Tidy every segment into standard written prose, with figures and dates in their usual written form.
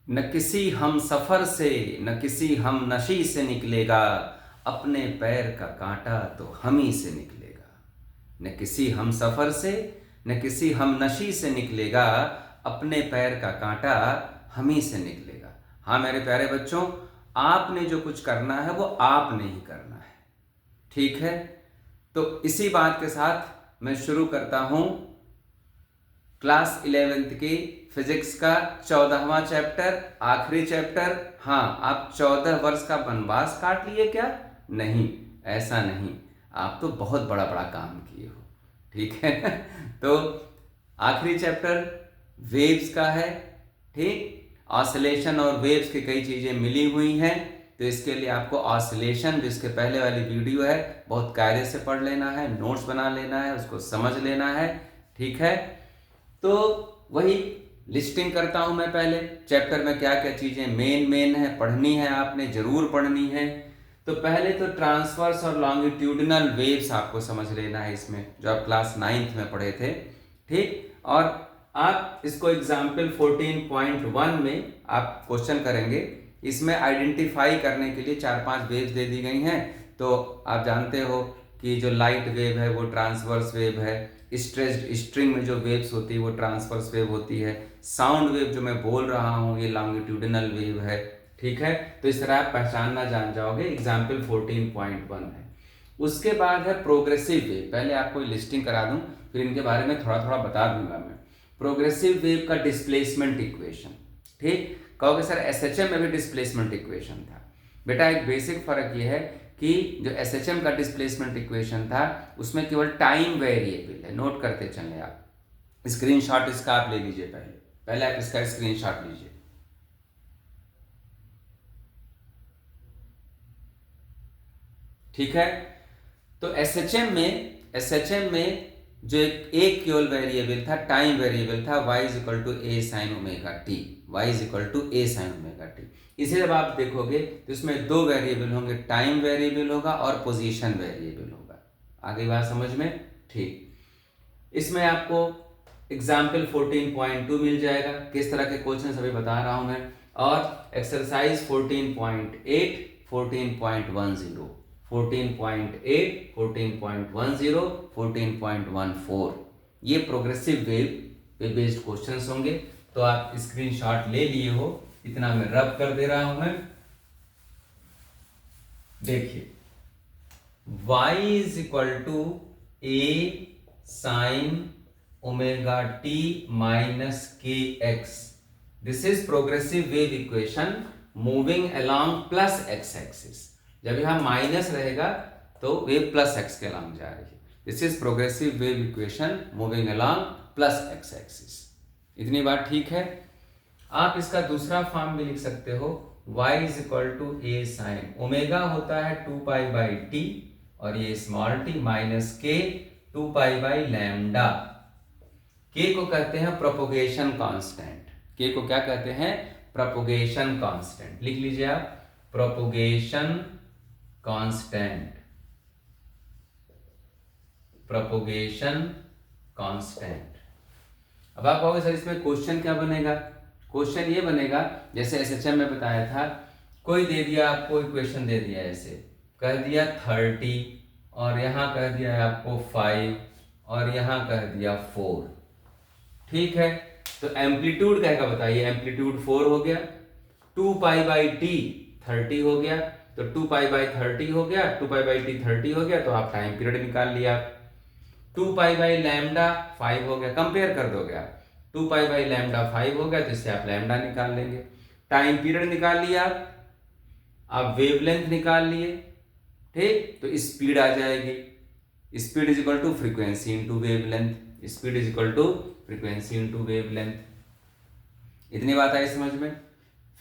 न किसी हम सफर से न किसी हम नशी से निकलेगा, अपने पैर का कांटा तो हम ही से निकलेगा। न किसी हम सफर से न किसी हम नशी से निकलेगा, अपने पैर का कांटा हम ही से निकलेगा। हाँ मेरे प्यारे बच्चों, आपने जो कुछ करना है वो आपने ही करना है, ठीक है। तो इसी बात के साथ मैं शुरू करता हूं क्लास 11th की फिजिक्स का 14वां चैप्टर, आखिरी चैप्टर। हाँ, आप 14 वर्ष का वनवास काट लिए क्या? नहीं, ऐसा नहीं, आप तो बहुत बड़ा बड़ा काम किए हो, ठीक है। तो आखिरी चैप्टर वेव्स का है, ठीक। ऑसिलेशन और वेव्स की कई चीज़ें मिली हुई हैं, तो इसके लिए आपको ऑसिलेशन, जो इसके पहले वाली वीडियो है, बहुत कायदे से पढ़ लेना है, नोट्स बना लेना है, उसको समझ लेना है, ठीक है। तो वही लिस्टिंग करता हूं मैं पहले चैप्टर में क्या क्या चीजें मेन है, पढ़नी है, आपने जरूर पढ़नी है। तो पहले तो ट्रांसवर्स और लॉन्गिट्यूडिनल वेव्स आपको समझ लेना है इसमें, जो आप क्लास 9th में पढ़े थे, ठीक। और आप इसको एग्जाम्पल 14.1 में आप क्वेश्चन करेंगे। इसमें आइडेंटिफाई करने के लिए 4-5 वेव्स दे दी गई हैं। तो आप जानते हो कि जो लाइट वेव है वो ट्रांसवर्स वेव है, स्ट्रेच्ड स्ट्रिंग में जो वेव्स होती है वो ट्रांसवर्स वेव होती है, साउंड वेव जो मैं बोल रहा हूँ ये लॉन्गिट्यूडिनल वेव है, ठीक है। तो इस तरह आप पहचानना जान जाओगे, एग्जाम्पल 14.1 है। उसके बाद है प्रोग्रेसिव वेव। पहले आपको लिस्टिंग करा दूं, फिर इनके बारे में थोड़ा थोड़ा बता दूंगा मैं। प्रोग्रेसिव वेव का डिस्प्लेसमेंट इक्वेशन, ठीक। कहोगे सर एसएचएम में भी डिस्प्लेसमेंट इक्वेशन था। बेटा एक बेसिक फर्क ये है कि जो एसएचएम का डिस्प्लेसमेंट इक्वेशन था उसमें केवल टाइम वेरिएबल है। नोट करते चलें आप, स्क्रीनशॉट इसका आप ले लीजिए, पहले आप इसका स्क्रीनशॉट लीजिए, ठीक है। तो एसएचएम में जो एक केवल वेरिएबल था, टाइम वेरिएबल था, y is equal to A sine omega t, y is equal to A sine omega t. इसे जब आप देखोगे तो इसमें दो वेरिएबल होंगे, टाइम वेरिएबल होगा और पोजीशन वेरिएबल होगा। आगे बात समझ में, ठीक। इसमें आपको एग्जाम्पल 14.2 मिल जाएगा, किस तरह के क्वेश्चन अभी बता रहा हूं मैं। और एक्सरसाइज 14.8, 14.10, 14.8, 14.10, 14.14, ये प्रोग्रेसिव वेव पे बेस्ड क्वेश्चंस होंगे। तो आप स्क्रीनशॉट ले लिए हो, इतना मैं रब कर दे रहा हूं मैं। देखिए y is equal to A sine omega T minus K X, this is progressive wave equation moving along plus X axis. जब यहां माइनस रहेगा तो वेव प्लस एक्स के अलोंग जा रही है। This is progressive wave equation moving along plus X axis. इतनी बात ठीक है। आप इसका दूसरा फॉर्म भी लिख सकते हो, y is equal to A sine omega होता है 2 पाई बाई टी, और ये स्मॉल टी माइनस के 2 पाई बाई लैम्डा। के को कहते हैं प्रोपोगेशन कांस्टेंट। के को क्या कहते हैं? Propagation constant. लिख लीजिए आप, प्रोपोगेशन कांस्टेंट, प्रोपोगेशन कांस्टेंट। अब आप कहोगे सर इसमें क्वेश्चन क्या बनेगा? क्वेश्चन ये बनेगा, जैसे एसएचएम में बताया था, कोई दे दिया आपको इक्वेशन दे दिया, ऐसे कह दिया 30 और यहां कह दिया आपको 5 और यहां कह दिया 4, ठीक है। तो एम्पलीट्यूड कहेगा, बताइए एम्पलीट्यूड 4 हो गया, 2 पाई बाई टी 30 हो गया, तो 2 पाई बाई 30 हो गया, 2 पाई बाई टी 30 हो गया, तो आप टाइम पीरियड निकाल लिया। 2 पाई बाई लैम्डा 5 हो गया, कंपेयर कर दोगे आप, 2 पाई बाई लैम्डा 5 हो गया, तो इससे आप लैम्डा निकाल लेंगे। टाइम पीरियड निकाल लिया आप वेवलेंथ निकाल लिए, ठीक। तो स्पीड आ जाएगी, speed is equal to frequency into wavelength, speed is equal to frequency into wavelength. इतनी बात आई समझ में।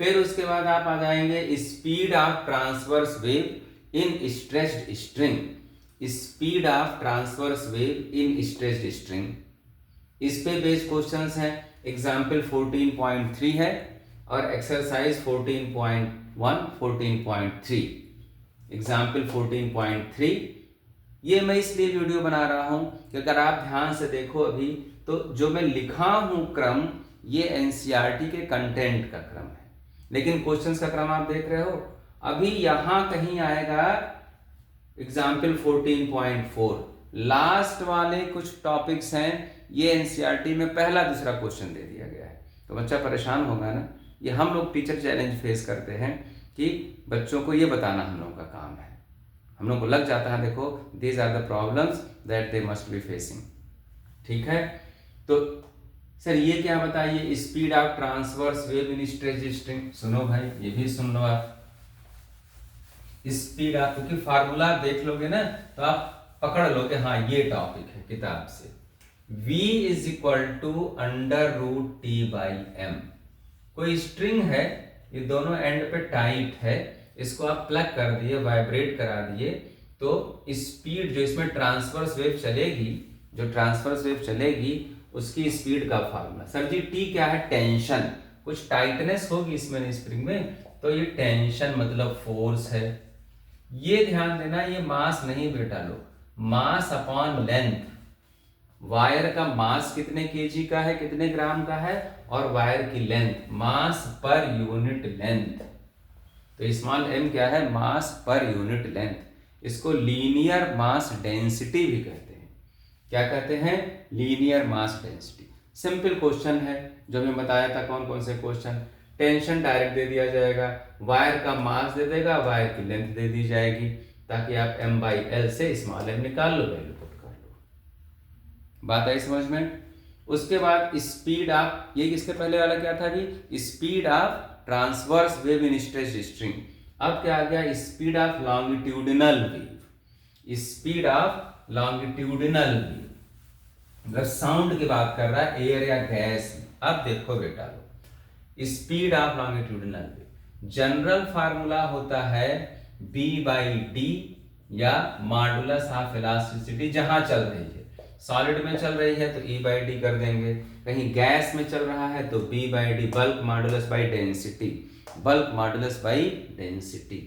फिर उसके बाद आप आ जाएंगे speed of transverse wave in stretched string, speed of transverse wave in stretched string. इस पे बेस्ड क्वेश्चंस हैं, एग्जाम्पल 14.3 है और एक्सरसाइज 14.1, 14.3। एग्जाम्पल 14.3 ये मैं इसलिए वीडियो बना रहा हूं कि अगर आप ध्यान से देखो अभी, तो जो मैं लिखा हूं क्रम, ये एनसीईआरटी के कंटेंट का क्रम है। लेकिन क्वेश्चंस का क्रम आप देख रहे हो, अभी यहां कहीं आएगा एग्जाम्पल 14.4, लास्ट वाले कुछ टॉपिक्स हैं, ये एनसीईआरटी में पहला दूसरा क्वेश्चन दे दिया गया है, तो बच्चा परेशान होगा ना। ये हम लोग टीचर चैलेंज फेस करते हैं कि बच्चों को ये बताना हम लोगों का काम है, हम लोग को लग जाता है देखो these are the problems that they must be facing. ठीक है, तो सर ये क्या बताइए, speed of transverse wave in stretch string. सुनो भाई, ये भी सुन लो आप, स्पीड ऑफ, क्योंकि फार्मूला देख लोगे ना तो आप पकड़ लोगे, हाँ ये टॉपिक है किताब से। v is equal to under root t by m. कोई स्ट्रिंग है, ये दोनों एंड पे टाइट है, इसको आप प्लग कर दिए, वाइब्रेट करा दिए, तो स्पीड जो इसमें ट्रांसवर्स वेव चलेगी, जो ट्रांसवर्स वेव चलेगी उसकी स्पीड का फार्मूला। सर जी टी क्या है, टेंशन, कुछ टाइटनेस होगी इसमें स्प्रिंग में, तो ये टेंशन मतलब फोर्स है। ये ध्यान देना, ये मास नहीं बेटा लोग, मास अपॉन लेंथ। वायर का मास कितने केजी का है, कितने ग्राम का है, और वायर की लेंथ, मास पर यूनिट लेंथ। तो स्मॉल m क्या है, मास पर यूनिट लेंथ। इसको लीनियर मास डेंसिटी भी कहते हैं। क्या कहते हैं, linear mass density. Simple question है जो मैं बताया था, कौन कौन से क्वेश्चन, टेंशन डायरेक्ट दे दिया जाएगा, वायर का मास दे देगा, वायर की लेंथ दे दी जाएगी, ताकि आप m/l से स्मॉल m निकाल लो, वैल्यू पुट कर लो। बात आई समझ में। उसके बाद स्पीड ऑफ, ये किसके पहले वाला क्या था जी, speed of transverse wave in stretch string. अब क्या आ गया, speed of longitudinal wave, speed of longitudinal wave, मतलब साउंड की बात कर रहा है, एयर या गैस में। अब देखो बेटा लो, speed of longitudinal wave, general formula होता है b/d या मॉडुलस ऑफ इलास्टिसिटी, जहां चल रही है, सॉलिड में चल रही है तो E/d कर देंगे, कहीं गैस में चल रहा है तो B/d, bulk modulus by density, bulk modulus by density.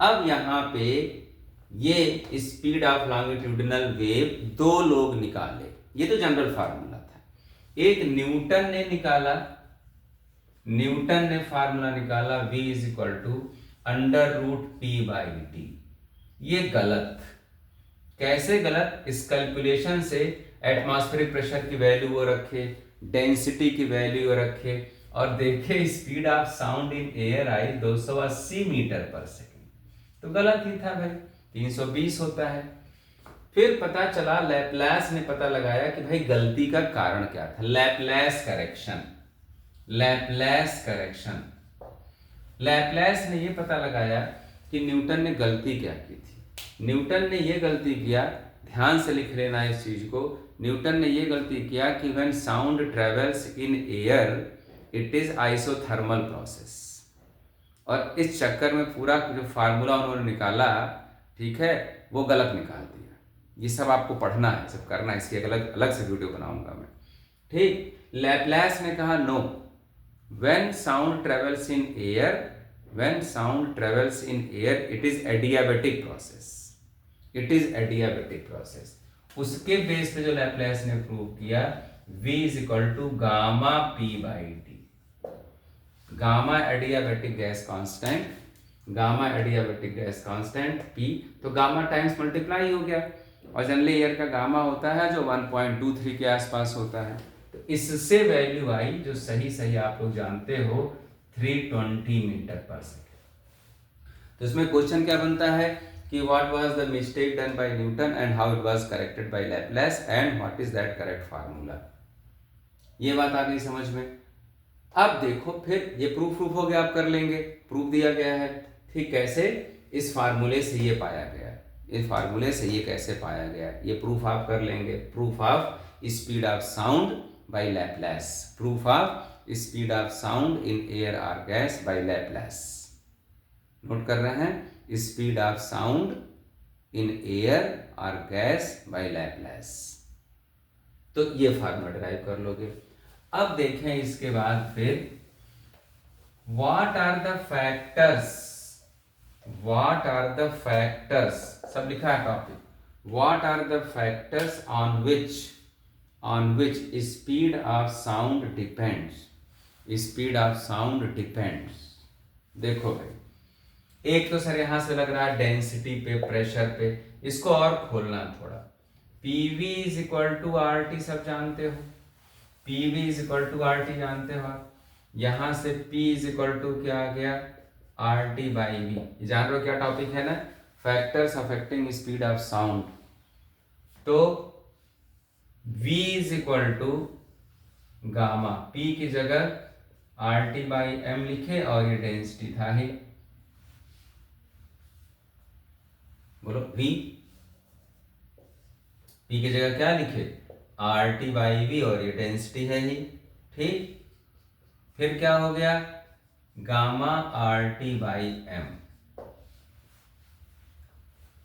अब यहाँ पे ये स्पीड ऑफ लॉन्गिट्यूडिनल वेव दो लोग निकाले, ये तो जनरल फार्मूला था। एक न्यूटन ने निकाला, न्यूटन ने फार्मूला निकाला v is equal to under root P/d। ये गलत, कैसे गलत, इस कैलकुलेशन से एटमॉस्फेरिक प्रेशर की वैल्यू वो रखे, डेंसिटी की वैल्यू वो रखे, और देखे speed of sound in air आई 280 मीटर पर सेकेंड, तो गलत ही था भाई, 320 होता है। फिर पता चला, लैपलैस ने पता लगाया कि भाई गलती का कारण क्या था, Laplace correction, Laplace correction. Laplace ने ये पता लगाया कि न्यूटन ने गलती क्या की थी। न्यूटन ने ये गलती किया, ध्यान से लिख लेना इस चीज को, न्यूटन ने ये गलती किया कि when sound travels in air it is isothermal process. और इस चक्कर में पूरा जो फार्मूला उन्होंने निकाला, ठीक है, वो गलत निकाल दिया। ये सब आपको पढ़ना है, सब करना है, इसकी अलग अलग से वीडियो बनाऊंगा मैं, ठीक। लैपलैस ने कहा no, when sound travels in air, when sound travels in air it is adiabatic process, it is adiabatic process. उसके बेस पे जो लैपलैस ने प्रूव किया v is equal to gamma p/d, gamma adiabatic gas constant, gamma adiabatic gas constant p, तो gamma times multiply हो गया, और generally air का गामा होता है जो 1.23 के आसपास होता है, तो इससे वैल्यू आई जो सही सही आप लोग जानते हो 320 मीटर पर सेकेंड। तो इसमें क्वेश्चन क्या बनता है कि what was the mistake done by Newton and how it was corrected bye Laplace and what is that correct formula. ये बात आ गई समझ में। अब देखो फिर ये प्रूफ हो गया, आप कर लेंगे, प्रूफ दिया गया है, ठीक। कैसे, इस फार्मूले से ये पाया गया, इस फार्मूले से ये कैसे पाया गया, ये प्रूफ आप कर लेंगे। Proof of speed of sound bye Laplace, proof of speed of sound in air और गैस बाय लैपलैस। नोट कर रहे हैं, speed of sound in air और गैस बाय लैपलैस, तो ये फार्मूला डिराइव कर लोगे। अब देखें इसके बाद फिर what are the factors, what are the factors, सब लिखा है topic, what are the factors on which speed of sound depends, speed of sound depends, देखो भाई, एक तो सर यहां से लग रहा है डेंसिटी पे, प्रेशर पे, इसको और खोलना थोड़ा। PV is equal to R T, सब जानते हो, PV is equal to R T जानते हो आप। यहां से P इज इक्वल टू क्या आ गया, आर टी बाई वी। जान रहे हो क्या टॉपिक है ना, factors affecting speed of sound. तो V is equal to gamma, P की जगह आर टी बाई एम लिखे, और ये डेंसिटी था ही, बोलो V, P की जगह क्या लिखे, आर टी बाई वी, और ये डेंसिटी है ही, ठीक। फिर क्या हो गया, gamma R T by M.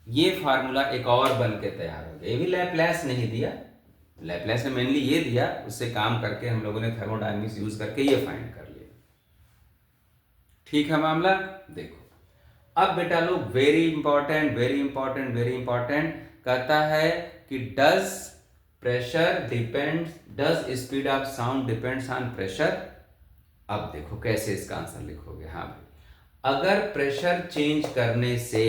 ये फार्मूला एक और बन के तैयार हो गया। ये भी लैप्लेस नहीं दिया, लैप्लेस ने मेनली ये दिया, उससे काम करके हम लोगों ने थर्मोडायनेमिक्स यूज करके ये फाइंड कर लिया। ठीक है मामला। देखो अब बेटा लोग, very important very important very important, कहता है कि does pressure depends, does speed of sound depends on pressure. अब देखो कैसे इसका आंसर लिखोगे। हाँ भाई, अगर प्रेशर चेंज करने से,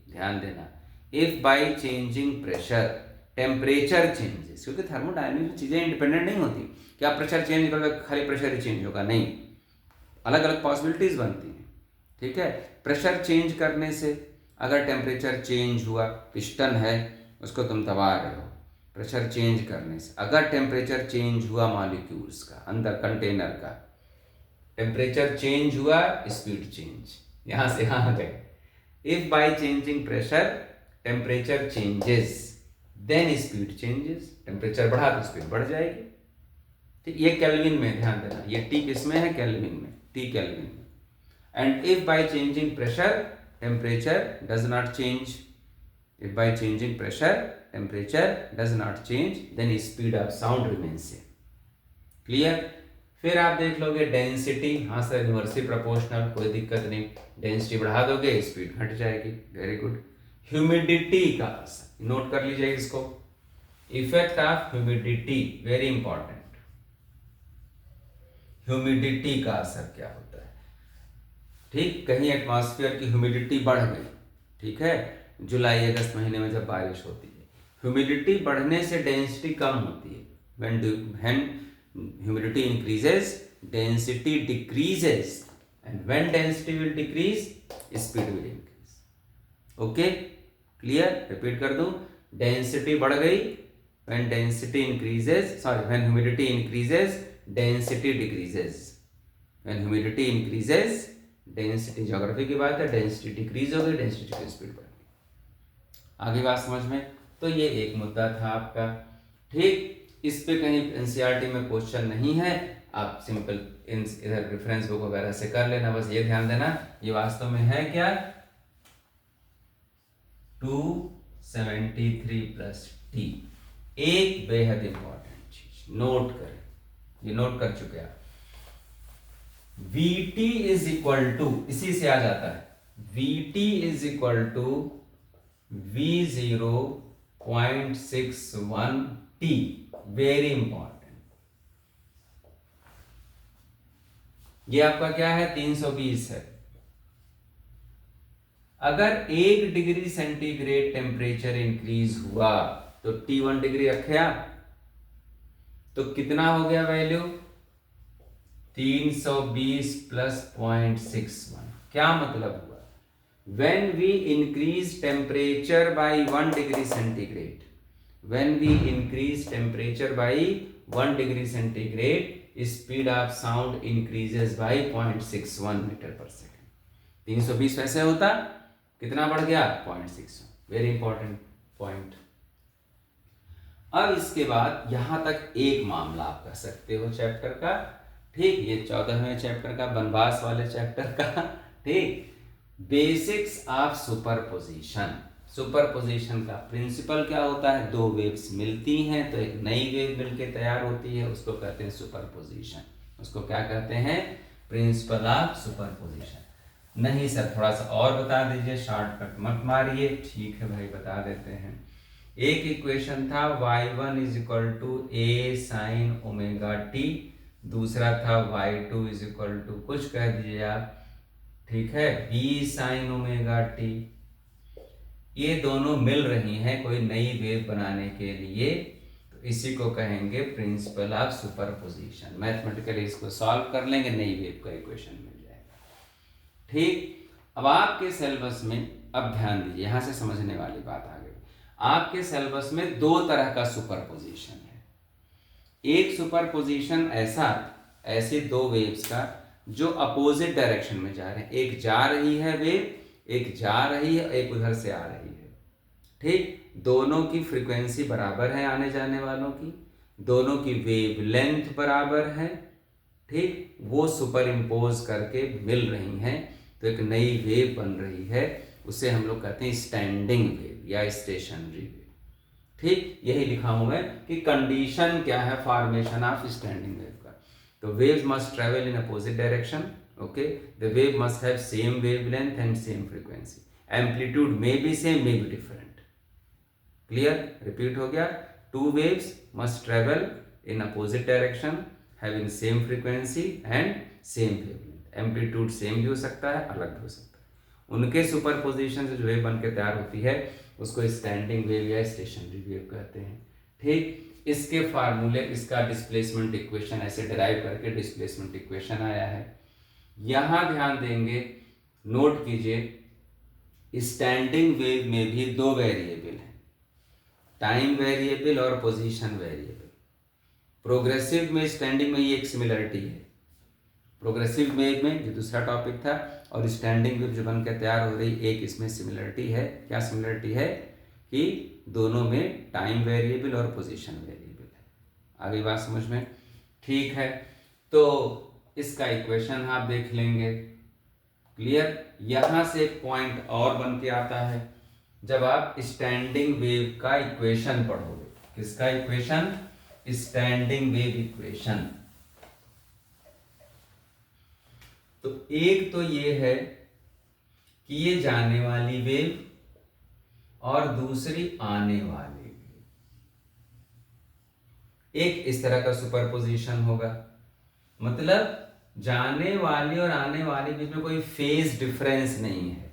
ध्यान देना, if by changing pressure temperature changes, क्योंकि थर्मोडायनेमिक्स चीजें इंडिपेंडेंट नहीं होती कि आप प्रेशर चेंज करोगे खाली प्रेशर ही चेंज होगा, नहीं, अलग अलग पॉसिबिलिटीज बनती हैं। ठीक है, प्रेशर चेंज करने से अगर टेम्परेचर चेंज हुआ, पिस्टन है उसको तुम दबा रहे हो, प्रेशर चेंज करने से अगर टेम्परेचर चेंज हुआ मॉलिक्यूल्स का, अंदर कंटेनर का टेम्परेचर चेंज हुआ, स्पीड चेंज, यहां से यहां गए। If by changing pressure temperature changes then speed changes, temperature बढ़ा तो स्पीड बढ़ जाएगी। ठीक, ये केल्विन में, ध्यान देना, ये टी किसमें है, केल्विन में, टी केल्विन में। And if by changing pressure temperature does not change, if by changing pressure temperature does not change then speed of sound remains same. Clear. फिर आप देख लोगे डेंसिटी, हाँ सर इनवर्सली प्रोपोर्शनल, कोई दिक्कत नहीं, डेंसिटी बढ़ा दोगे स्पीड घट जाएगी, वेरी गुड। ह्यूमिडिटी का असर, नोट कर लीजिए इसको, effect of humidity, very important. Humidity का असर क्या होता है, ठीक, कहीं एटमॉस्फेयर की ह्यूमिडिटी बढ़ गई, ठीक है, जुलाई अगस्त महीने में जब बारिश होती है, ह्यूमिडिटी बढ़ने से डेंसिटी कम होती है। when humidity increases density decreases, and when density will decrease speed will increase. okay, clear, repeat कर दूं, density बढ़ गई, when density increases, sorry, when humidity increases density decreases, when humidity increases density, geography की बात है, density decrease हो गई, density की स्पीड बढ़ गई। आगे बात समझ में। तो ये एक मुद्दा था आपका, ठीक। इस पे कहीं एनसीईआरटी में क्वेश्चन नहीं है, आप सिंपल इधर रेफरेंस बुक वगैरह से कर लेना। बस ये ध्यान देना, ये वास्तव में है क्या, 273 प्लस टी। एक बेहद इंपॉर्टेंट चीज नोट करें, ये नोट कर चुके आप, Vt इज इक्वल टू, इसी से आ जाता है, Vt is equal to V0.61 T, very important. ये आपका क्या है, 320 है। अगर 1 डिग्री सेंटीग्रेड टेम्परेचर इंक्रीज हुआ तो T1 डिग्री रखे आप, तो कितना हो गया वैल्यू, 320 प्लस 0.61। क्या मतलब हुआ, when we increase temperature by 1 degree centigrade, when we increase temperature by 1 degree centigrade, speed of sound increases by 0.61 metre per second. 320 वैसे होता, कितना बढ़ गया, 0.61, वेरी इंपॉर्टेंट पॉइंट। अब इसके बाद यहां तक एक मामला आप कह सकते हो चैप्टर का, ठीक, ये 14वें चैप्टर का, बनवास वाले चैप्टर का, ठीक, बेसिक्स ऑफ सुपरपोजिशन। सुपरपोजिशन का प्रिंसिपल क्या होता है, दो वेव्स मिलती हैं तो एक नई वेव मिलके तैयार होती है, उसको कहते हैं सुपरपोजिशन। उसको क्या कहते हैं, प्रिंसिपल ऑफ सुपरपोजिशन। नहीं सर थोड़ा सा और बता दीजिए, शॉर्टकट मत मारिए, ठीक है भाई बता देते हैं। एक इक्वेशन था y1 is equal to a sine omega t, दूसरा था y2 इज इक्वल टू कुछ कह दीजिए आप, ठीक है, बी साइन ओमेगा टी, ये दोनों मिल रही हैं कोई नई वेव बनाने के लिए, तो इसी को कहेंगे प्रिंसिपल ऑफ सुपरपोजिशन। मैथमेटिकली इसको सॉल्व कर लेंगे, नई वेव का इक्वेशन मिल जाएगा। ठीक, अब आपके सिलेबस में, अब ध्यान दीजिए, यहां से समझने वाली बात आ गई। आपके सिलेबस में दो तरह का सुपरपोजिशन है। एक सुपरपोजिशन ऐसी दो वेव्स का जो अपोजिट डायरेक्शन में जा रहे हैं, एक जा रही है वेव, एक जा रही है, एक उधर से आ रही है। ठीक, दोनों की फ्रीक्वेंसी बराबर है आने जाने वालों की, दोनों की वेव लेंथ बराबर है। ठीक, वो सुपर इम्पोज करके मिल रही हैं तो एक नई वेव बन रही है, उसे हम लोग कहते हैं स्टैंडिंग वेव या स्टेशनरी वेव। ठीक, यही लिखा हुआ है कि कंडीशन क्या है फॉर्मेशन ऑफ स्टैंडिंग वेव का। तो waves must travel in opposite direction, okay, the wave must have same wavelength and same frequency, amplitude may be same may be different. Clear, repeat हो गया, two waves must travel in opposite direction having same frequency and same wavelength, amplitude same भी हो सकता है, अलग भी हो सकता है। उनके सुपरपोजिशन से जो वेव बन के तैयार होती है उसको स्टैंडिंग वेव या स्टेशनरी वेव कहते हैं। ठीक, इसके फार्मूले, इसका डिस्प्लेसमेंट इक्वेशन ऐसे डिराइव करके डिस्प्लेसमेंट इक्वेशन आया है। यहां ध्यान देंगे, नोट कीजिए, स्टैंडिंग वेव में भी दो वेरिएबल हैं, टाइम वेरिएबल और पोजीशन वेरिएबल। प्रोग्रेसिव में, स्टैंडिंग में ये एक सिमिलरिटी है, प्रोग्रेसिव वेव में जो दूसरा टॉपिक था और स्टैंडिंग वेव जो बनकर तैयार हो रही, एक इसमें सिमिलरिटी है। क्या सिमिलरिटी है? कि दोनों में टाइम वेरिएबल और पोजीशन वेरिएबल है। आगे बात समझ में? ठीक है, तो इसका इक्वेशन आप देख लेंगे। क्लियर, यहां से एक पॉइंट और बन के आता है, जब आप स्टैंडिंग वेव का इक्वेशन पढ़ोगे। किसका इक्वेशन? Standing wave equation. तो एक तो ये है कि ये जाने वाली वेव और दूसरी आने वाली वेव, एक इस तरह का सुपरपोजिशन होगा। मतलब जाने वाली और आने वाली बीच में कोई फेज डिफरेंस नहीं है,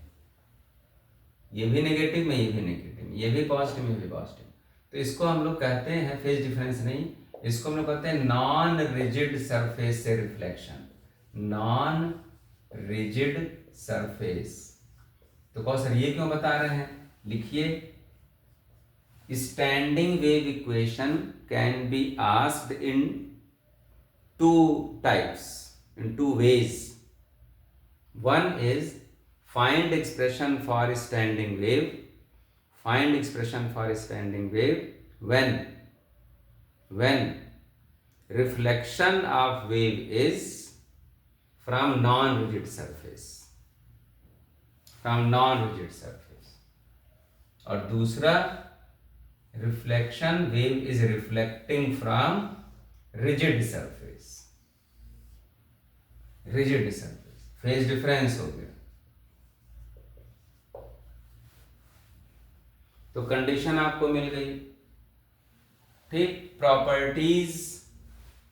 ये भी नेगेटिव में, ये भी नेगेटिव में, ये भी पॉजिटिव में, ये भी पॉजिटिव। तो इसको हम लोग कहते हैं फेज डिफरेंस नहीं, इसको हम लोग कहते हैं नॉन रिजिड सरफेस से रिफ्लेक्शन, नॉन रिजिड सरफेस। तो कौन सर ये क्यों बता रहे हैं? लिखिए, standing wave equation can be asked in two types, in two ways. One is find expression for standing wave. Find expression for standing wave when reflection of wave is from non-rigid surface. From non-rigid surface. और दूसरा, reflection wave is reflecting from rigid surface. Rigid surface, phase difference हो गया। तो condition आपको मिल गई। ठीक, properties,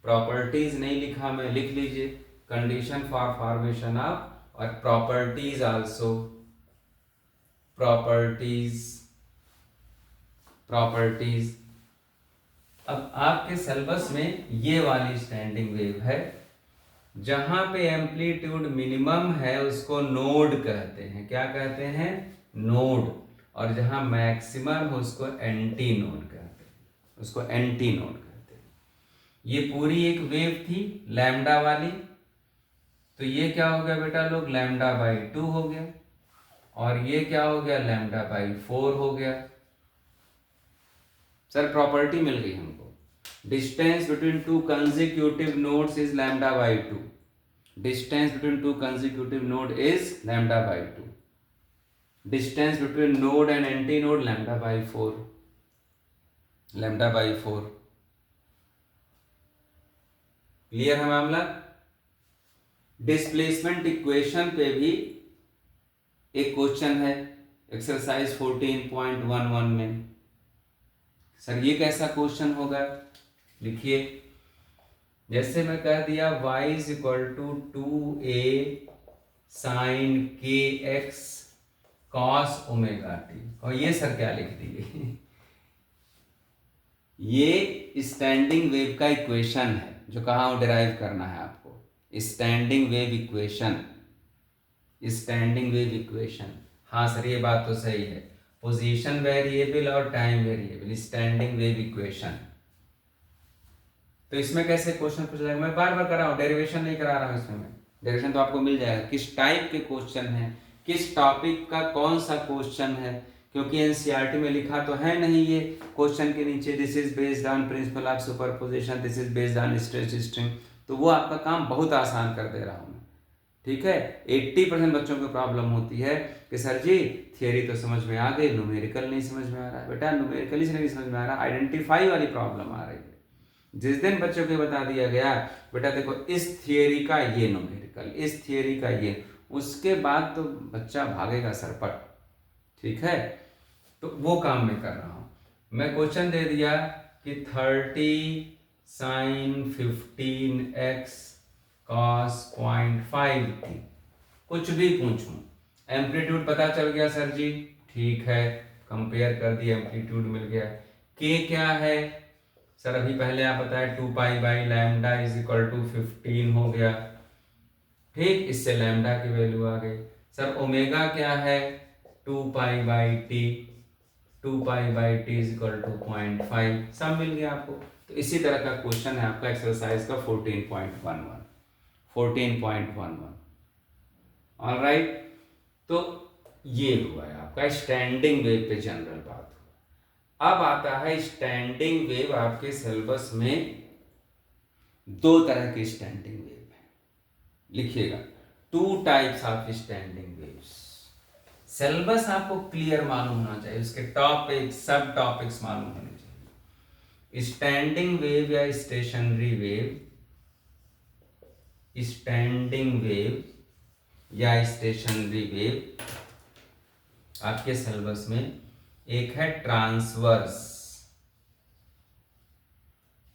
properties नहीं लिखा मैं, लिख लीजिए, कंडीशन फॉर फॉर्मेशन ऑफ, और प्रॉपर्टीज आल्सो, प्रॉपर्टीज, प्रॉपर्टीज। अब आपके सिलेबस में ये वाली स्टैंडिंग वेव है, जहां पे एम्पलीट्यूड मिनिमम है उसको नोड कहते हैं। क्या कहते हैं? नोड। और जहां मैक्सिमम हो उसको एंटी नोड कहते हैं, उसको एंटी नोड कहते हैं। ये पूरी एक वेव थी लैम्डा वाली, तो ये क्या हो गया बेटा लोग? लैम्डा बाई 2 हो गया, और ये क्या हो गया? लैम्डा बाई 4 हो गया। सर प्रॉपर्टी मिल गई हमको, distance between two consecutive nodes is lambda by 2. Distance between two consecutive node is lambda by 2. Distance between node and antinode lambda by 4. Lambda by 4. Clear है मामला? डिस्प्लेसमेंट इक्वेशन पे भी एक question है exercise 14.11 में। Sir ये कैसा question होगा? लिखिए, जैसे मैं कह दिया y is equal to 2a sine k x cos omega t. और ये सर क्या लिख दिए ये स्टैंडिंग वेव का इक्वेशन है जो कहाँ डिराइव करना है आपको, standing wave equation, standing wave equation. हाँ सर ये बात तो सही है, पोजीशन वेरिएबल और time variable, standing wave equation. तो इसमें कैसे क्वेश्चन पूछा जाएगा, मैं बार बार कर रहा हूँ, डेरिवेशन नहीं करा रहा हूँ इसमें मैं, डेरिवेशन तो आपको मिल जाएगा। किस टाइप के क्वेश्चन है, किस टॉपिक का कौन सा क्वेश्चन है, क्योंकि एनसीईआरटी में लिखा तो है नहीं ये क्वेश्चन के नीचे this is based on principle of superposition, this is based on stretch string. तो वो आपका काम बहुत आसान कर दे रहा हूँ मैं, ठीक है। 80% बच्चों को प्रॉब्लम होती है कि सर जी थियरी तो समझ में आ गई, न्यूमेरिकल नहीं समझ में आ रहा है। बेटा न्यूमेरिकल ही नहीं समझ में आ रहा, आइडेंटिफाई वाली प्रॉब्लम आ रही है। जिस दिन बच्चों को बता दिया गया बेटा देखो इस थियरी का ये न्यूमेरिकल, इस थियरी का ये, उसके बाद तो बच्चा भागेगा सरपट, ठीक है। तो वो काम मैं कर रहा हूँ। मैं क्वेश्चन दे दिया कि 30 sin 15x cos 0.5t, कुछ भी पूछूं, एम्पलीट्यूड पता चल गया सर जी, ठीक है, कंपेयर कर दिया, एम्पलीट्यूड मिल गया। के क्या है सर, अभी पहले आप बताए 2π/λ इज इक्वल टू 15 हो गया, ठीक, इससे लैम्डा की वैल्यू आ गई। सर ओमेगा क्या है, 2π/t, 2π/t is equal to 0.5, सब मिल गया आपको। तो इसी तरह का क्वेश्चन है आपका एक्सरसाइज का 14.11, 14.11। ऑलराइट, तो ये हुआ है आपका स्टैंडिंग वेव पे जनरल बात। अब आता है स्टैंडिंग वेव, आपके सिलेबस में दो तरह की स्टैंडिंग वेव है, लिखिएगा 2 types of standing waves. Syllabus आपको क्लियर मालूम होना चाहिए, उसके टॉपिक सब टॉपिक्स मालूम होने चाहिए। स्टैंडिंग वेव या स्टेशनरी वेव, स्टैंडिंग वेव या स्टेशनरी वेव आपके सिलेबस में एक है ट्रांसवर्स,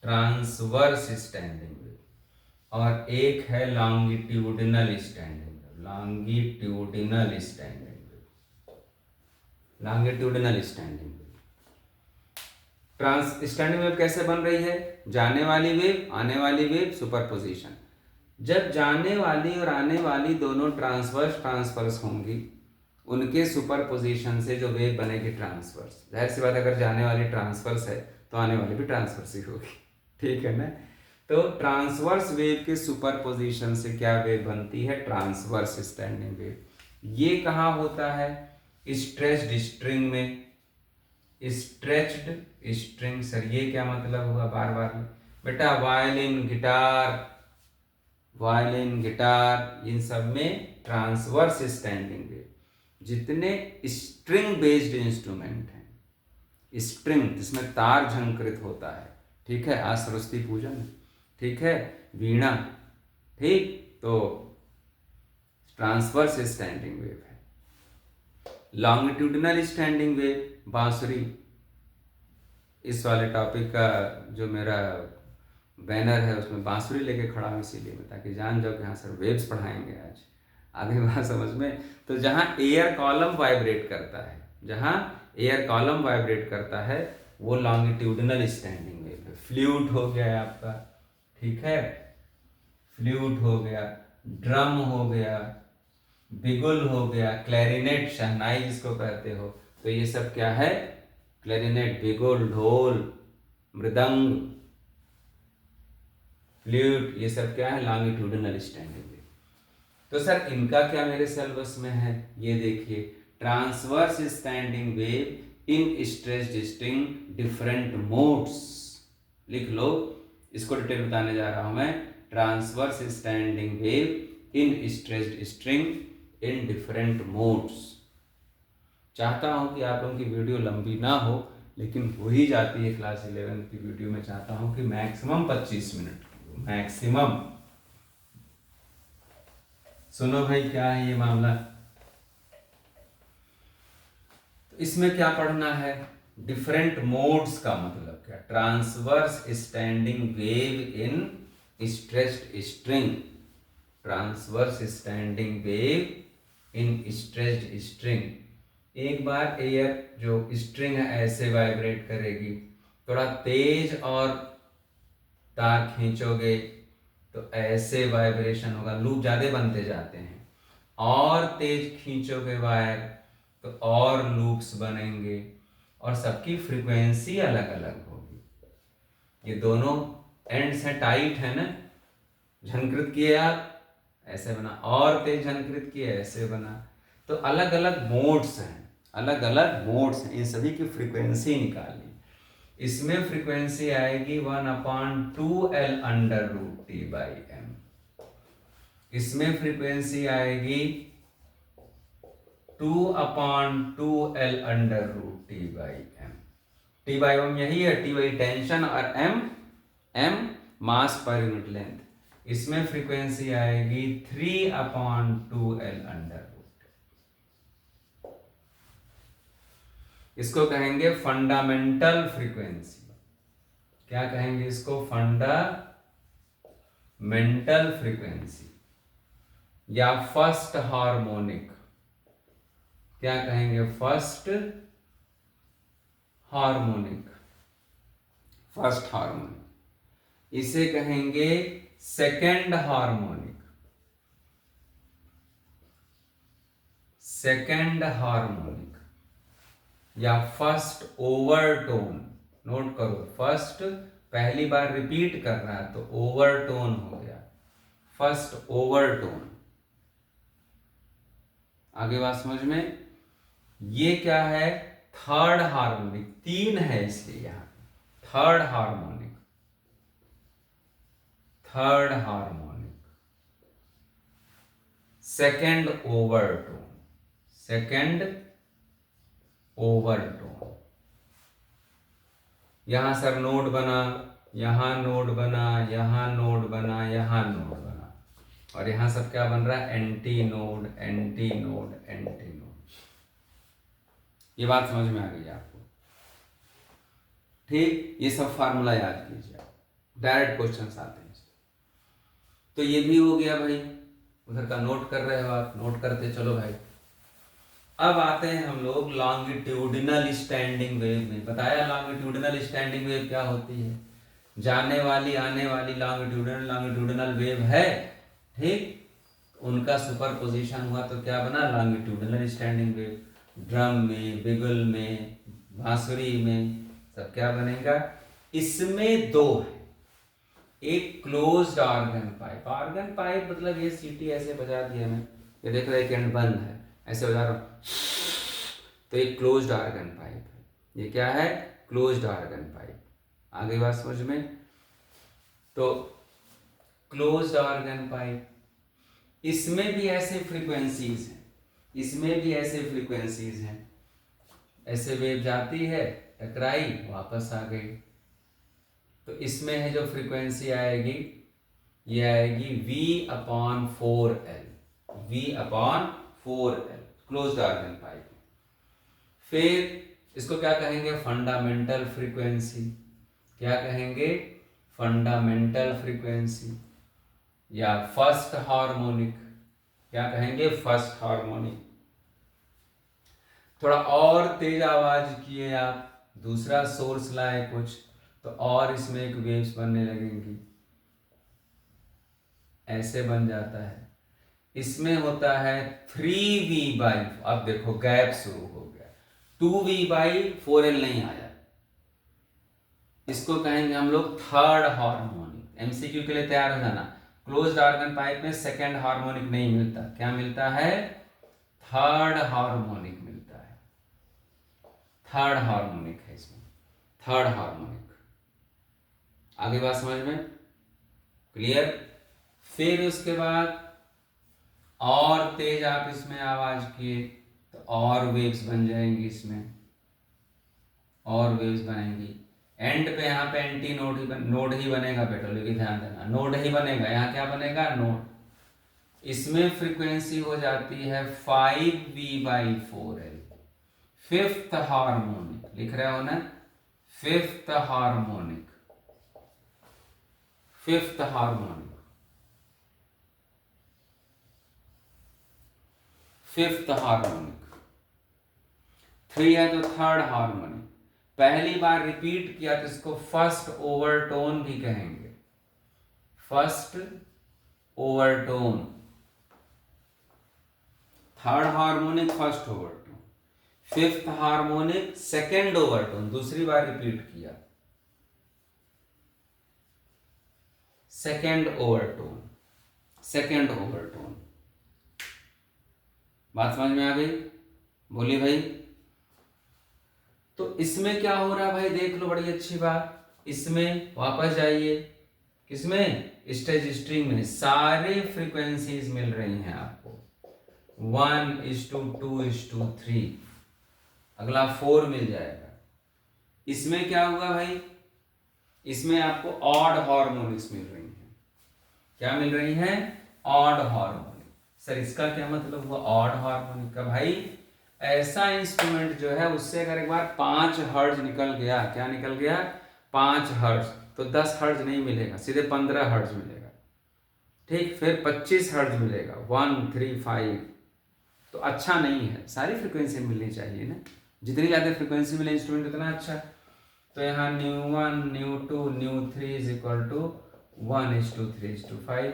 ट्रांसवर्स स्टैंडिंग वेव, और एक है longitudinal standing wave, longitudinal standing wave, longitudinal standing wave. Standing wave कैसे बन रही है, जाने वाली वेव, आने वाली वेव, सुपरपोजिशन। जब जाने वाली और आने वाली दोनों ट्रांसवर्स होंगी, उनके सुपरपोजिशन से जो वेव बनेगी ट्रांसवर्स, जाहिर सी बात अगर जाने वाली ट्रांसवर्स है तो आने वाली भी ट्रांसवर्स ही होगी, ठीक है ना। तो ट्रांसवर्स वेव के सुपरपोजिशन से क्या वेव बनती है, ट्रांसवर्स स्टैंडिंग वेव। ये कहाँ होता है, स्ट्रेच्ड स्ट्रिंग में, स्ट्रेच्ड स्ट्रिंग। सर ये क्या मतलब हुआ, बार बार बेटा वायलिन गिटार, वायलिन गिटार, इन सब में ट्रांसवर्स स्टैंडिंग वेव। जितने स्ट्रिंग बेस्ड इंस्ट्रूमेंट हैं, स्ट्रिंग जिसमें तार झंकृत होता है, ठीक है, आज सरस्वती पूजन, ठीक है, वीणा, ठीक, तो ट्रांसवर्स स्टैंडिंग वेव है। लॉन्गिट्यूडिनल स्टैंडिंग वेव, बांसुरी, इस वाले टॉपिक का जो मेरा बैनर है उसमें बांसुरी लेके खड़ा हूँ इसीलिए, ताकि जान जाओ कि हाँ सर वेव्स पढ़ाएंगे आज, आगे बात समझ में। तो जहाँ एयर कॉलम वाइब्रेट करता है, जहाँ एयर कॉलम वाइब्रेट करता है वो लॉन्गिट्यूडिनल स्टैंडिंग वेव है। फ्लूट हो गया आपका, ठीक है, फ्लूट हो गया, ड्रम हो गया, बिगुल हो गया, क्लैरिनेट, शहनाई जिसको कहते हो, तो ये सब क्या है, क्लैरिनेट, बिगुल, ढोल, मृदंग, फ्लूट, ये सब क्या है, लॉन्गिट्यूडिनल स्टैंडिंग वेव। तो सर इनका क्या मेरे सिलेबस में है, ये देखिए, transverse standing wave in stretched string different modes, लिख लो, इसको डिटेल बताने जा रहा हूं मैं। Transverse standing wave in stretched string in different modes. चाहता हूं कि आप लोगों की वीडियो लंबी ना हो, लेकिन हो ही जाती है क्लास 11 की वीडियो में, चाहता हूं कि मैक्सिमम 25 मिनट, मैक्सिमम। सुनो भाई क्या है ये मामला, तो इसमें क्या पढ़ना है, डिफरेंट मोड्स का मतलब क्या, transverse standing wave in stretched string, transverse standing wave in stretched string. एक बार एयर जो स्ट्रिंग है ऐसे वाइब्रेट करेगी, थोड़ा तेज और तार खींचोगे तो ऐसे वाइब्रेशन होगा, लूप ज्यादा बनते जाते हैं। और तेज खींचोगे वायर तो और लूप्स बनेंगे और सबकी फ्रीक्वेंसी अलग अलग होगी। ये दोनों एंड्स हैं, टाइट है ना, झनकृत किए आप ऐसे बना, और तेज झनकृत किए ऐसे बना। तो अलग अलग मोड्स हैं, अलग अलग मोड्स हैं, इन सभी की फ्रीक्वेंसी निकालनी। इसमें फ्रीक्वेंसी आएगी 1/2L/√T/m। इसमें फ्रीक्वेंसी आएगी 2/2L/√T/m। T/m यही है, T वही टेंशन और m मास पर यूनिट लेंथ। इसमें फ्रीक्वेंसी आएगी 3/2L/√। इसको कहेंगे फंडामेंटल फ्रीक्वेंसी। क्या कहेंगे इसको? फंडामेंटल फ्रीक्वेंसी या फर्स्ट हार्मोनिक। क्या कहेंगे? First harmonic, first harmonic. इसे कहेंगे सेकंड हार्मोनिक, सेकंड हार्मोनिक या फर्स्ट ओवरटोन। नोट करो, फर्स्ट पहली बार रिपीट कर रहा है तो ओवरटोन हो गया, फर्स्ट ओवरटोन। आगे बात समझ में? ये क्या है? Third harmonic. तीन है इसलिए यहां third harmonic, third harmonic. Second overtone, second overtone. यहां सर नोड बना, यहां नोड बना, यहां नोड बना, यहां नोड बना, और यहां सब क्या बन रहा है? Anti node, anti node, anti node. ये बात समझ में आ गई आपको? ठीक, ये सब फार्मूला याद कीजिए, डायरेक्ट क्वेश्चंस आते हैं। तो ये भी हो गया भाई, उधर का नोट कर रहे हो आप, नोट करते चलो भाई। अब आते हैं हम लोग लॉन्गिट्यूडिनल स्टैंडिंग वेव में। बताया लॉन्गिट्यूडिनल स्टैंडिंग वेव क्या होती है? जाने वाली आने वाली लॉन्गिट्यूडिनल लॉन्गिट्यूडिनल वेव है, ठीक, उनका सुपर पोजिशन हुआ तो क्या बना? Longitudinal standing wave. ड्रम में, बिगल में, बांसुरी में सब क्या बनेगा? इसमें दो है, एक closed organ pipe. Organ pipe मतलब ये सीटी ऐसे बजा दिया मैं, ये देख रहे हैं बंद है, ऐसे बजा रहा हूं, तो एक क्लोज्ड ऑर्गन पाइप है। ये क्या है? Closed organ pipe. आगे बात समझ में? तो क्लोज्ड ऑर्गन पाइप, इसमें भी ऐसे फ्रीक्वेंसीज हैं, इसमें भी ऐसे फ्रीक्वेंसीज हैं। ऐसे वेव जाती है, टकराई, वापस आ गई। तो इसमें है जो फ्रीक्वेंसी आएगी, ये आएगी V/4L, V/4L, closed organ pipe. फिर इसको क्या कहेंगे? Fundamental frequency. क्या कहेंगे? फंडामेंटल फ्रीक्वेंसी या फर्स्ट हार्मोनिक। क्या कहेंगे? First harmonic. थोड़ा और तेज आवाज किए आप, दूसरा सोर्स लाए कुछ, तो और इसमें एक वेव्स बनने लगेंगी, ऐसे बन जाता है। इसमें होता है 3V/, अब देखो गैप शुरू हो गया, 2V/4L नहीं आया। इसको कहेंगे हम लोग थर्ड हार्मोनिक। एमसीक्यू के लिए तैयार हो जाना। क्लोज्ड ऑर्गन पाइप में सेकंड हार्मोनिक नहीं मिलता, क्या मिलता है? थर्ड हार्मोनिक मिलता है, थर्ड हार्मोनिक है इसमें, थर्ड हार्मोनिक। आगे बात समझ में? क्लियर? फिर उसके बाद और तेज आप इसमें आवाज किए तो और वेव्स बन जाएंगी, इसमें और वेव्स बनेंगी। एंड पे यहाँ पे एंटी नोड ही नोड ही बनेगा, बेटो लेकिन ध्यान देना, नोड ही बनेगा। यहाँ क्या बनेगा? नोड। इसमें फ्रीक्वेंसी हो जाती है 5V/4L, फिफ्थ हार्मोनिक। लिख रहे हो ना? Fifth harmonic, fifth harmonic. Fifth harmonic, 3 है तो थर्ड हार्मोनिक। पहली बार रिपीट किया तो इसको फर्स्ट ओवरटोन भी कहेंगे, first overtone. Third harmonic first overtone, fifth harmonic second overtone, दूसरी बार रिपीट किया, सेकेंड ओवरटोन, सेकेंड ओवरटोन। बात समझ में आ गई? बोलिए भाई। तो इसमें क्या हो रहा है भाई, देख लो, बड़ी अच्छी बात। इसमें वापस जाइए, किसमें? स्टेज स्ट्रिंग में सारे फ्रीक्वेंसीज मिल रही हैं आपको, 1:2:3, अगला 4 मिल जाएगा। इसमें क्या हुआ भाई, इसमें आपको ऑड हार्मोनिक्स मिल रही हैं। क्या मिल रही हैं? Odd harmonic. सर इसका क्या मतलब हुआ ऑड हार्मोनिक का? भाई ऐसा इंस्ट्रूमेंट जो है उससे अगर एक बार 5 हर्ट्ज निकल गया, क्या निकल गया? 5 हर्ट्ज, तो 10 हर्ट्ज नहीं मिलेगा, सीधे 15 हर्ट्ज मिलेगा। ठीक, फिर 25 हर्ट्ज मिलेगा, 1, 3, 5। तो अच्छा नहीं है, सारी फ्रीक्वेंसी मिलनी चाहिए ना, जितनी ज़्यादा फ्रीक्वेंसी मिले इंस्ट्रूमेंट उतना अच्छा। तो यहाँ ν1 ν2 ν3 इज इक्वल टू 1:3:5।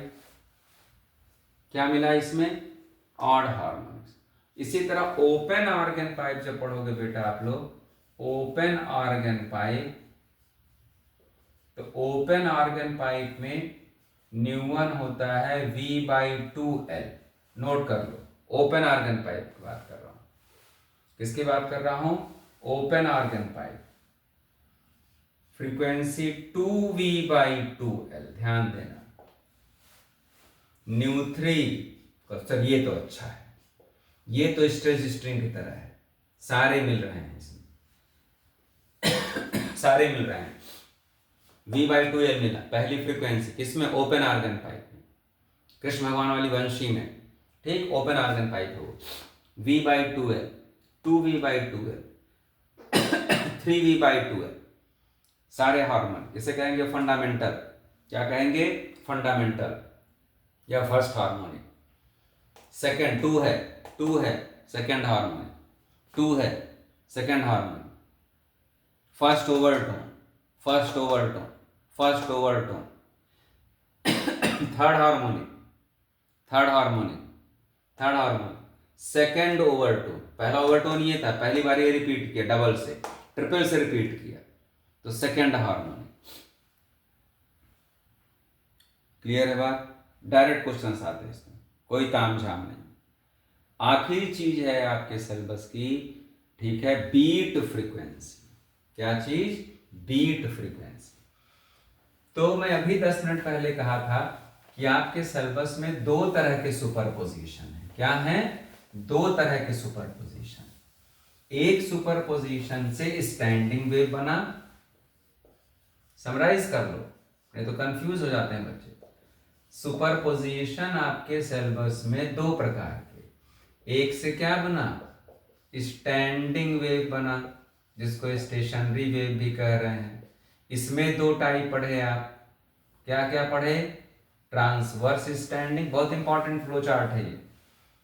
क्या मिला इसमें? Odd harmonics. इसी तरह ओपन ऑर्गन पाइप जब पढ़ोगे बेटा आप लोग, ओपन ऑर्गन पाइप, तो ओपन ऑर्गन पाइप में ν1 होता है V/2L। नोट कर लो, ओपन ऑर्गन पाइप की बात कर रहा हूं। किसकी बात कर रहा हूं? Open organ pipe, frequency 2V/2L। ध्यान देना, ν3 सर ये तो अच्छा है, ये तो स्ट्रेच स्ट्रिंग की तरह है, सारे मिल रहे हैं इसमें सारे मिल रहे हैं। V/2L मिला, पहली फ्रीक्वेंसी किसमें? ओपन ऑर्गन पाइप में, कृष्ण भगवान वाली वंशी में। ठीक, ओपन ऑर्गन पाइप हो, V/2L, 2V/2L, 3V/2L, सारे हार्मोन। इसे कहेंगे फंडामेंटल। क्या कहेंगे? फंडामेंटल या फर्स्ट हार्मोनिक। सेकेंड 2 है, 2 है, सेकेंड हार्मोनिक, 2 है, second harmonic. First overtone, first overtone, first overtone. Third harmonic, third harmonic, third harmonic, second overtone. पहला ओवरटोन ये था, पहली बार ये रिपीट किया, डबल से, ट्रिपल से रिपीट किया, तो सेकेंड हार्मोनिक। क्लियर है बात? डायरेक्ट क्वेश्चन आते हैं इसमें, कोई ताम झाम नहीं। आखिरी चीज है आपके सिलेबस की, ठीक है, बीट फ्रीक्वेंसी। क्या चीज? Beat frequency. तो मैं अभी 10 मिनट पहले कहा था कि आपके सिलेबस में 2 तरह के सुपरपोजिशन है। क्या है? 2 तरह के सुपरपोजिशन। एक सुपरपोजिशन से स्टैंडिंग वेव बना, समराइज कर लो, नहीं तो कंफ्यूज हो जाते हैं बच्चे। सुपरपोजिशन आपके सिलेबस में 2 प्रकार के, एक से क्या बना? स्टैंडिंग वेव बना, जिसको स्टेशनरी वेव भी कह रहे हैं। इसमें 2 टाइप पढ़े आप। क्या क्या पढ़े? ट्रांसवर्स स्टैंडिंग, बहुत इंपॉर्टेंट फ्लो चार्ट है ये।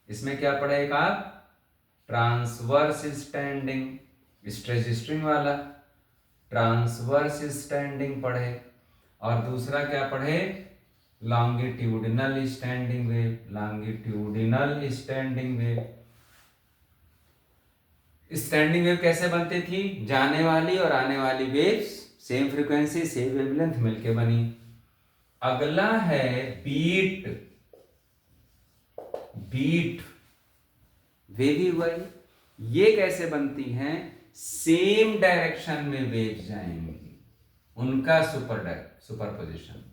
इसमें क्या पढ़े आप? ट्रांसवर्स स्टैंडिंग, स्ट्रेच स्ट्रिंग वाला ट्रांसवर्स स्टैंडिंग पढ़े, और दूसरा क्या पढ़े? Longitudinal standing wave, longitudinal standing wave. Standing wave कैसे बनती थी? जाने वाली और आने वाली waves same frequency same wavelength मिलके बनी। अगला है बीट, बीट वेवी वाई। ये कैसे बनती हैं? सेम डायरेक्शन में वेव जाएंगी, उनका सुपरपोजिशन,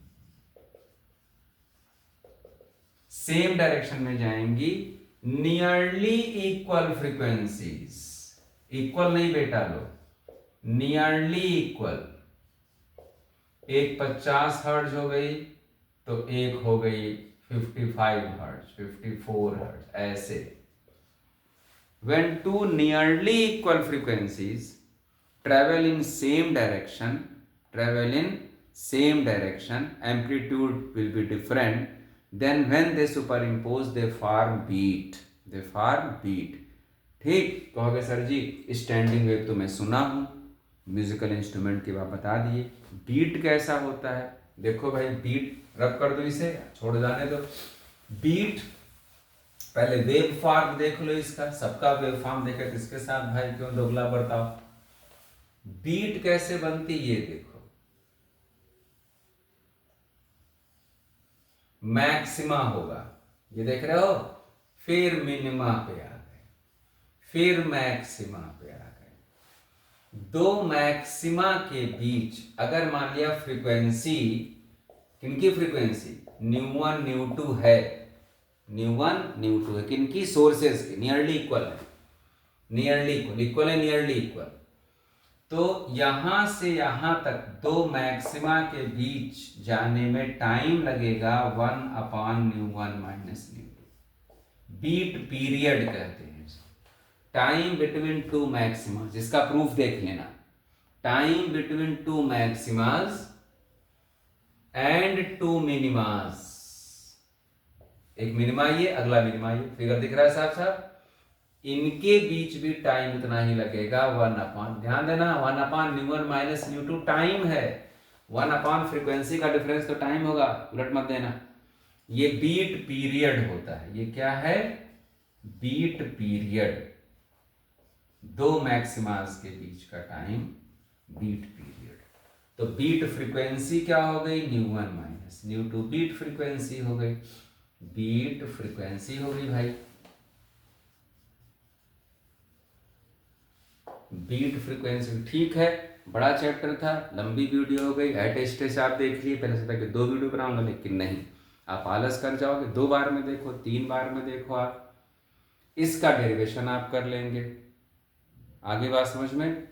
सेम डायरेक्शन में जाएंगी, नियरली इक्वल फ्रीक्वेंसीज। इक्वल नहीं बेटा लो, नियरली इक्वल। एक 50 हर्ट्ज हो गई तो एक हो गई 55 हर्ट्ज, 54 हर्ट्ज, ऐसे। when two nearly equal frequencies travel in same direction, amplitude will be different, then when they superimpose they form beat. They form beat. ठीक, कहोगे सर जी स्टैंडिंग वेव तो मैं सुना हूँ, म्यूजिकल इंस्ट्रूमेंट की बात बता दिए, बीट कैसा होता है? देखो भाई बीट रब कर दो, इसे छोड़ जाने दो। बीट पहले वेव फॉर्म देख लो इसका, सबका वेव फॉर्म देखे, किसके साथ भाई क्यों दोगला बर्ताव। बीट कैसे बनती ये देखो, मैक्सिमा होगा, ये देख रहे हो, फिर मिनिमा पे आ गए, फिर मैक्सिमा पे आ गए। दो मैक्सिमा के बीच अगर मान लिया फ्रीक्वेंसी, किनकी फ्रीक्वेंसी, न्यू1 न्यू2 है, न्यू1 न्यू2 है, किनकी, सोर्सेस की, नियरली इक्वल है, नियरली इक्वल, इक्वल है नियरली इक्वल। तो यहां से यहां तक दो मैक्सिमा के बीच जाने में टाइम लगेगा 1/ν1 माइनस ν2, बीट पीरियड कहते हैं, टाइम बिटवीन टू मैक्सिमा, जिसका प्रूफ देख लेना, time between two maximas and two minimas, एक मिनिमा ये, अगला मिनिमा ये, फिगर दिख रहा है साफ साफ, इनके बीच भी टाइम उतना ही लगेगा 1/, ध्यान देना 1/ν1 माइनस ν2 टाइम है, 1/ फ्रीक्वेंसी का डिफरेंस तो टाइम होगा, उलट मत देना। ये बीट पीरियड होता है, ये क्या है, बीट पीरियड, दो मैक्सिमास के बीच का टाइम बीट पीरियड। तो बीट फ्रीक्वेंसी क्या हो गई, ν1 माइनस ν2, बीट फ्रीक्वेंसी हो गई, बीट फ्रीक्वेंसी हो गई भाई, बीट फ्रीक्वेंसी। ठीक है, बड़ा चैप्टर था, लंबी वीडियो हो गई, एट स्टेज आप देख लिए, पहले से था कि 2 वीडियो बनाऊंगा, लेकिन नहीं, आप आलस कर जाओगे, 2 बार में देखो, 3 बार में देखो, आप इसका डेरिवेशन आप कर लेंगे। आगे बात समझ में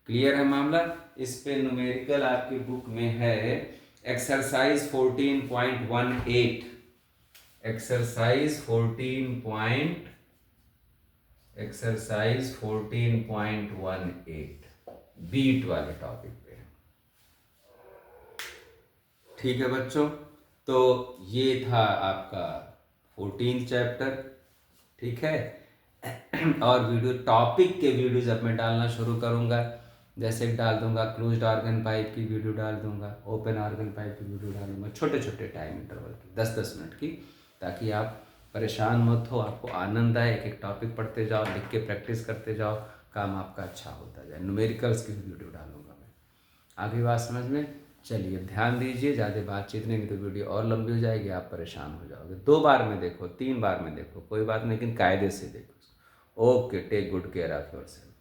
क्लियर है मामला? इस पे न्यूमेरिकल आपकी बुक में है एक्सरसाइज 14.18, एक्सरसाइज 14.18 बीट वाले टॉपिक पे। ठीक है बच्चों, तो ये था आपका 14th चैप्टर। ठीक है, और वीडियो टॉपिक के वीडियोज अब मैं डालना शुरू करूंगा, जैसे डाल दूंगा क्लोज्ड ऑर्गन पाइप की वीडियो डाल दूंगा, ओपन ऑर्गन पाइप की वीडियो डालूंगा, छोटे छोटे टाइम इंटरवल की, 10-10 मिनट की, ताकि आप परेशान मत हो, आपको आनंद आए, एक एक टॉपिक पढ़ते जाओ, लिख के प्रैक्टिस करते जाओ, काम आपका अच्छा होता जाए। न्यूमेरिकल्स की वीडियो डालूंगा मैं। आगे बात समझ में? चलिए ध्यान दीजिए, ज़्यादा बातचीत नहीं तो वीडियो और लंबी हो जाएगी, आप परेशान हो जाओगे। 2 बार में देखो, 3 बार में देखो, कोई बात नहीं, लेकिन कायदे से देखो। Okay, take good care of yourself.